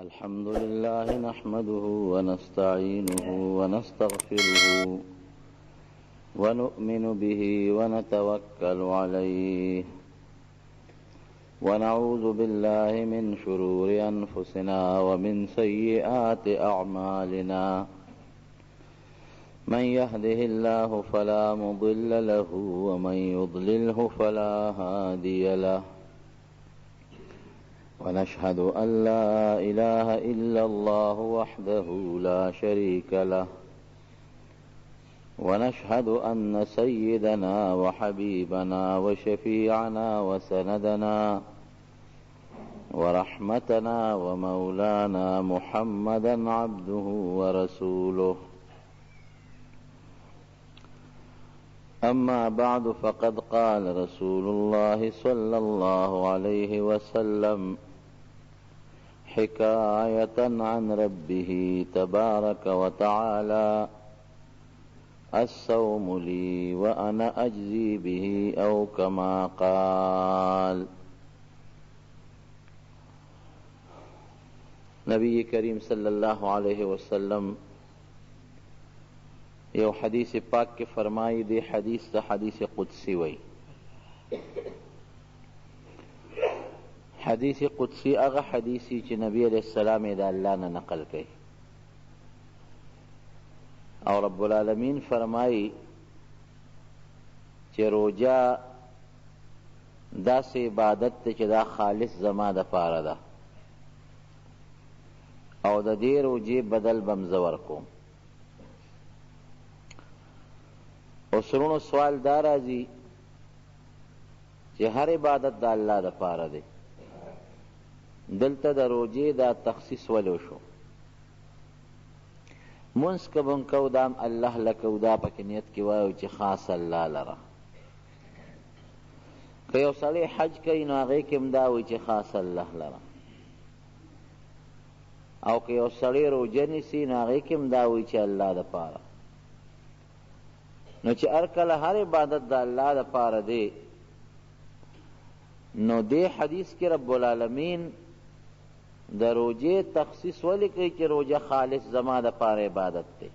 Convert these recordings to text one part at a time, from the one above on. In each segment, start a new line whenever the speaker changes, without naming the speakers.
الحمد لله نحمده ونستعينه ونستغفره ونؤمن به ونتوكل عليه ونعوذ بالله من شرور أنفسنا ومن سيئات أعمالنا من يهده الله فلا مضل له ومن يضلله فلا هادي له ونشهد أن لا إله إلا الله وحده لا شريك له ونشهد أن سيدنا وحبيبنا وشفيعنا وسندنا ورحمتنا ومولانا محمدا عبده ورسوله أما بعد فقد قال رسول الله صلى الله عليه وسلم حكاية عن ربه تبارك وتعالى الصوم لي وأنا أجزي به أو كما قال. نبی کریم صلی اللہ علیہ وسلم یو حدیث پاک کے فرمائی دے حدیث تا حدیث قدسی وی. حدیث قدسی اغا حدیثی چی نبی علیہ السلام دا اللہ نے نقل کئی اور رب العالمین فرمائی چی روجہ دا سے عبادت تے چی دا خالص زما دا پارا دا او دا دی روجے بدل بمزور کو. اسرونو سوال دا راځي چې هر عبادت دا الله د پاره دی، دلته د روجې دا تخصیص ولو شو؟ منس کبن کو دام الله لکو دا پک نیت کی وایو چې خاص الله لره. که یو سړی حج کوي نو هغې کې هم دا وایي چې خاص الله لره، او که یو سړی روجه نیسي نو هغې کې هم دا وایي چې الله د پاره. نو چې هر کله هر عبادت د الله د پاره دی، نو دې حدیث کې رب العالمین د روجې تخصیص ولې کوي چې روجه خالص زما د پاره عبادت دی؟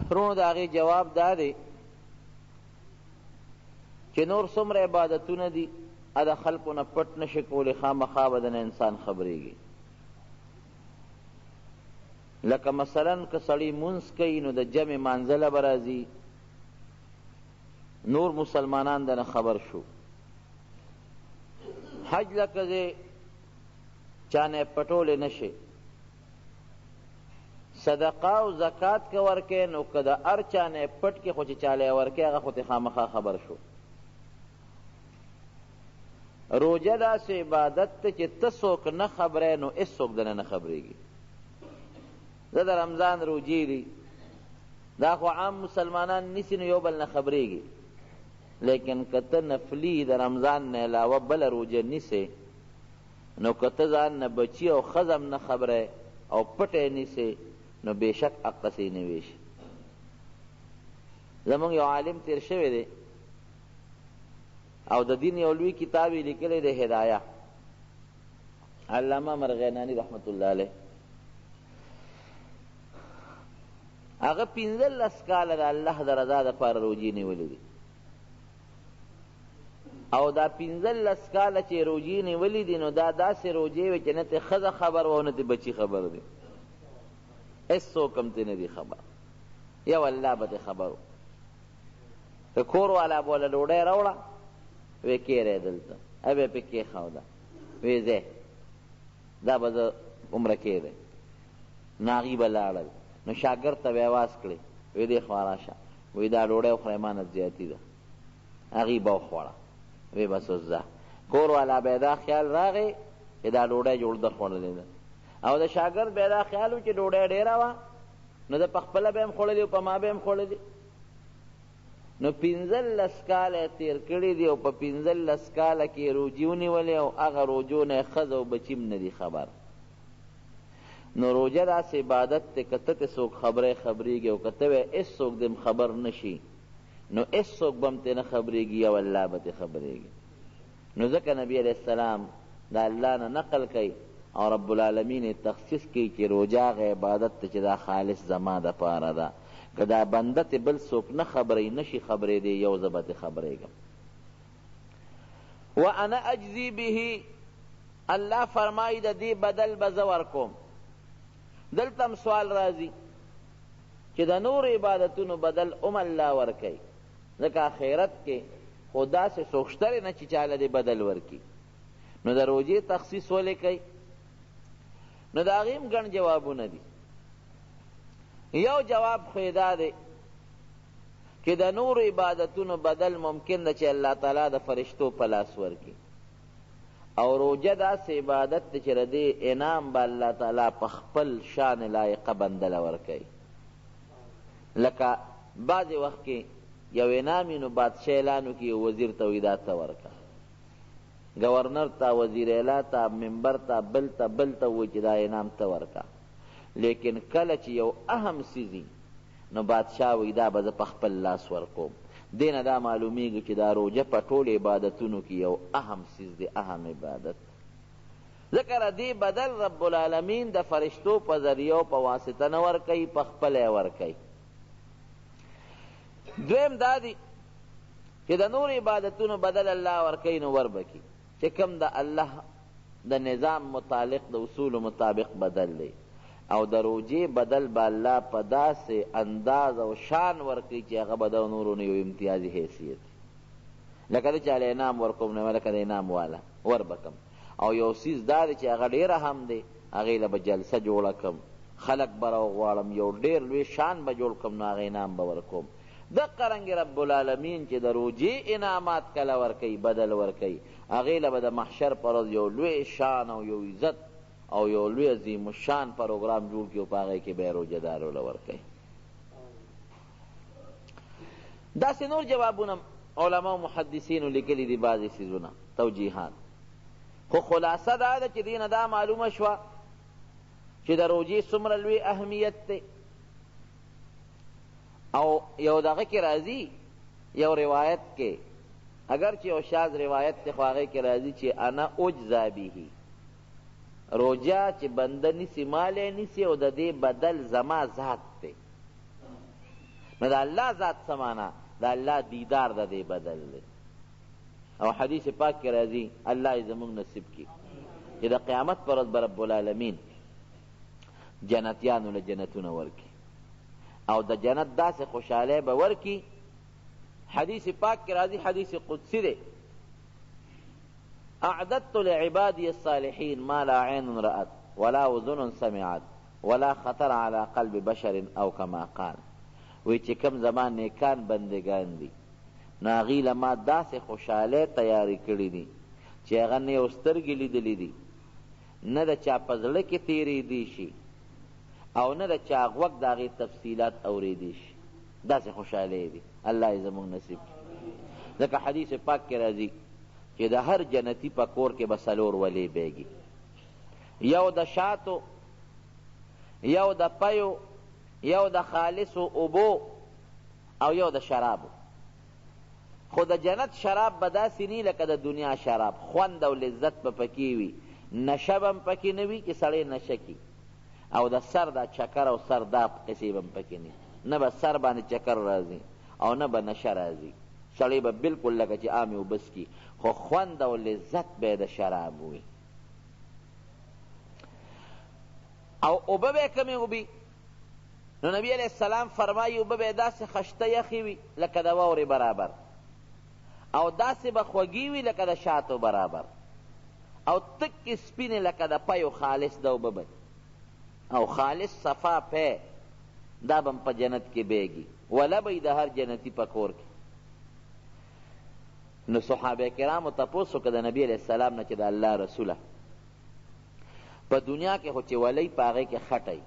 رونو د هغې جواب دا دی چې نور څومره عبادتونه دي ا د خلکو نه پټ نشي کولی، خامخا به د انسان خبرېږي. لکه مثلا که سړی منځ کوي نو د جمع مانځله به راځي، نور مسلمانان دنه خبر شو. حج لکه دی چانه پټولی نشي. صدقه او زکات که ورکې نو که د هر چانه پټ کې خو چې چاله یې ورکې هغه خو تې خامخا خبر شو. روجه داسې عبادت ته چې ته څوک نه خبرې نو هېڅوک دنه نه خبرېږي. دا د رمضان روجې دي، دا خو عام مسلمانان نیسي نو یو بل نه خبرېږي، لیکن که ته نفلي د رمضان نه علاوه بله روجه نیسې نو که ته ځان نه بچي او ښځه هم نه خبرې او پټې نیسې نو بېشک اقصې نه ویشي. زمونږ یو عالم تیر شوی دی او د دین یو لوی کتاب یې لیکلی دی هدایه، علامه مرغینانی رحمت الله علیه. هغه 15 کاله د الله د رضا دپاره روجې نیولې دي، او دا 15 کاله چې روجې نیولې دي نو دا داسې روجې وې چې نه تې ښځه خبر وه او نه تې بچي خبر دی، هېڅوک هم تې نه دي خبر، یو الله به تې خبر و. که کور والا به وله ډوډۍ راوړه وی کیری دلته ابې پې کېښوده وی ځې دا به زه عمره کېدی نو هغې به لاړل نو شاګرد ته به اواز کړی وی دې خوا راشه وی دا ډوډۍ وخوری مانه زیاتي ده، هغې به وخوړه وی بس اوس ځه. کور والا به دا خیال راغی چې دا ډوډۍ جوړ ده خوړلې ده، او د شاګرد به دا خیال و چې ډوډۍ ډېره وه نو د په خپله به هم خوړلې او په ما به هم خوړلې. نو 15 کاله تیر کړي دي او په 15 کاله کې روجې ونیولې او هغه روجو نه ښځه او بچي هم نه دي خبر. نو روجه داسې عبادت ته که ته څوک خبرې خبرېږي او که ته وی هېڅوک دې خبر نشي نو هېڅوک به هم ترې نه خبرېږي او الله به ترې خبرېږي. نو ځکه نبی علیه السلام دا الله نه نقل کوي او رب العالمین تخصیص کوي چې روجه هغه عبادت ته چې دا خالص زما د پاره ده، که دا بنده ته بل څوک نه خبروي نشي خبرېدی، یو زه به ترې خبرېږم. وانا اجزي به، الله فرمایي د دې بدل به زه ورکوم. دلته هم سوال راځي چې د نور عبادتونو بدل الله ورکوي، ځکه آخرت کې خو داسې څوک شته نه چې چاله دې بدل ورکي، نو د روجې تخصیص ولې کوي؟ نو د هغې هم ګڼ جوابونه دي. یو جواب خو یې دا دی چې د نور عبادتونو بدل ممکن ده چې الله تعالی د فرشتو په لاس ورکي، او روجه داسې عبادت دی چې د دې انعام به الله تعالی په خپل شان لایقه بنده له ورکوي. لکه بعضې وخت کې یو انعام وي نو بادشاه اعلان وکړي یو وزیر ته وایي دا ته ورکړه، گورنر ته، وزیر اعلی ته، ممبر ته، بل ته وایي چې دا انعام ته ورکړه. لیکن کله چې یو اهم څیز نو بادشاه وایي دا به زه په خپل لاس ورکوم. دې نه دا معلومیږي چې دا روجه په ټول عبادتونو کې یو اهم څیز دی، اهم عبادت. ذکر دې بدل رب العالمین د فرشتو په ذریعه په واسطه نه ورکوي، په خپله یې ورکوي. دویم دا دی چې د نور عبادتونو بدل الله ورکوي نو وربکي چې کوم د الله د نظام متعلق د اصول مطابق بدل دی، او د روجې بدل به الله په داسې انداز او شان ورکوي چې هغه به د نورو نه یو امتیازي حیثیت، لکه د چاله انعام ورکوم نو لکه د انعام والا وربکم. او یو څیز دا دی چې هغه ډېر اهم دی، هغې له به جلسه جوړه کړم، خلک به راوغواړم، یو ډېر لوی شان به جوړ کړم، نو هغه انعام به ورکوم. دقه رنګې رب العالمین چې د روجې انعامات کله ورکوي، بدل ورکوي، هغې له به د محشر پر ورځ یو لوی شان او یو عزت او یو لوی عظیم الشان پروګرام جوړ کړي او په هغې کې به یې روجه دارو له ورکوي. داسې نور جوابونه علما و محدثینو لیکلي دي، بعضې څیزونه توجیحات. خو خلاصه دا ده چې دې نه دا معلومه شوه چې د روجې څومره لوی اهمیت دی. او یو دغه کې راځي، یو روایت کې، اگر چې یو شاذ روایت دی خو هغې کې راځي چې انا اجزا به، روجه چې بنده نیسي مالی نیسي او د دې بدل زما ذات دی. نو د الله ذات څه معنا؟ د الله دیدار د دې بدل دی. او حدیث پاک کې راځي الله یې زموږ نصیب کړي چې د قیامت پر ورځ به رب العالمین جنتیانو له جنتونه ورکړي او د جنت داسې خوشحالی به ورکړي. حدیث پاک کې راځي، حدیث قدسی دی، اعددت لعبادی الصالحین ما لا عین رأت ولا اذن سمعت ولا خطر على قلب بشر او کما قال. وی چې کم زمان نیکان بندگان دي نو هغې له ما داسې خوشحالی تیاری کړي دي چې هغه نه یو سترګې لیدلي دي، نه د چا په زړه کې تېرېدی شي او نه د چا غوږ د هغې تفصیلات اورېدی شي. داسې خوشحالی دي، الله یې زموږ نصیب کړي. ځکه حدیث پاک کې راځي چې د هر جنتی په کور کې به څلور ولې بیږي، یو د شاتو، یو د پیو، یو د خالصو اوبو او یو د شرابو. خو د جنت شراب به داسې نی لکه د دنیا شراب، خوند او لذت به پکې وي، نشه به هم پکې نه وي چې سړی نشه کي، او د سر دا چکر او سر دا قصې به هم پکې نه به سر باندې چکر راځي او نه به نشه راځي، سړی به بلکل لکه چې عامې اوبس کي، خو خوند او لذت به د شراب وي. او اوبه به کمې اوبي، نو نبی علیہ السلام فرمایي اوبه به داسې خشته یخې وي لکه د واورې برابر، او داسې به خوږې وي لکه د شاتو برابر، او تکې سپینې لکه د پیو خالص د اوبه به، او خالص صفا پی دا به په جنت کې بیږي، وله به د هر جنتي په کور کې. نو صحابه کرامو تپوس وکړه د نبی علیہ السلام نه چې د الله رسوله په دنیا کې خو چې ولی په هغې کې خټی،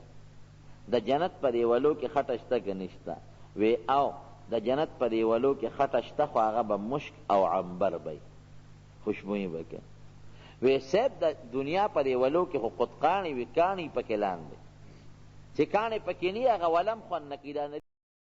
د جنت په دیولو کې خټه شته که نشته؟ وی او د جنت په دیولو کې خټه شته خو هغه به مشک او عنبر بی، خوشبویي به کوي. وی صاحب د دنیا په دیولو کې خو قطقاڼې وي، کاڼې پکې لاندې چې کاڼې پکې نی هغه ولم خوند نه کوي.